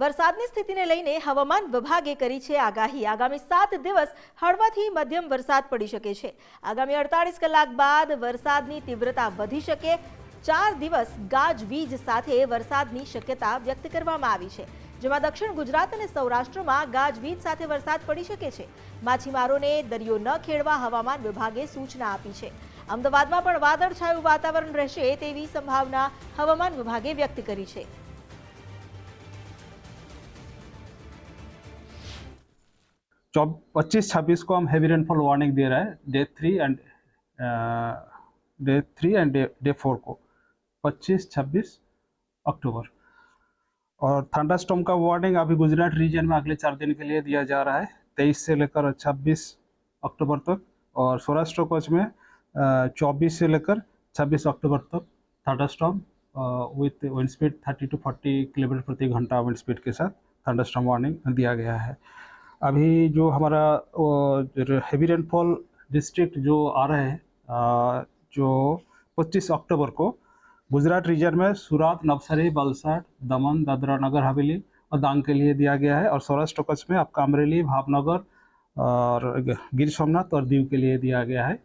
વરસાદની સ્થિતિને લઈને હવામાન વિભાગે કરી છે આગાહી। આગામી 7 દિવસ હળવાથી મધ્યમ વરસાદ પડી શકે છે। આગામી 48 કલાક બાદ વરસાદની તીવ્રતા વધી શકે। 4 દિવસ ગાજવીજ સાથે વરસાદની શક્યતા વ્યક્ત કરવામાં આવી છે, જેમાં દક્ષિણ ગુજરાત અને સૌરાષ્ટ્રમાં ગાજવીજ સાથે વરસાદ પડી શકે છે। માછીમારોને દરિયો ન ખેડવા હવામાન વિભાગે સૂચના આપી છે। અમદાવાદમાં પણ વાદળછાયું વાતાવરણ રહેશે તેવી સંભાવના હવામાન વિભાગે વ્યક્ત કરી છે। 25-26 को हम हैवी रेनफॉल वार्निंग दे रहा है, डे 3 एंड डे 4 को 25-26 अक्टूबर। और थंडरस्टॉर्म का वार्निंग अभी गुजरात रीजन में अगले 4 दिन के लिए दिया जा रहा है, 23 से लेकर 26 अक्टूबर तक। और सौराष्ट्र कच्छ में 24 से लेकर 26 अक्टूबर तक thunderstorm with wind speed 30 to 40 kilometre प्रति घंटा विंड स्पीड के साथ थंडरस्टॉर्म वार्निंग दिया गया है। अभी जो हमारा हैवी रेनफॉल डिस्ट्रिक्ट जो आ रहे हैं, जो 25 अक्टूबर को गुजरात रीजन में सूरत, नवसारी, वलसाड, दमन, दादरा नगर हवेली और डांग के लिए दिया गया है। और सौराष्ट्र कच्छ में आपका अमरेली, भावनगर और गिर सोमनाथ और दीव के लिए दिया गया है।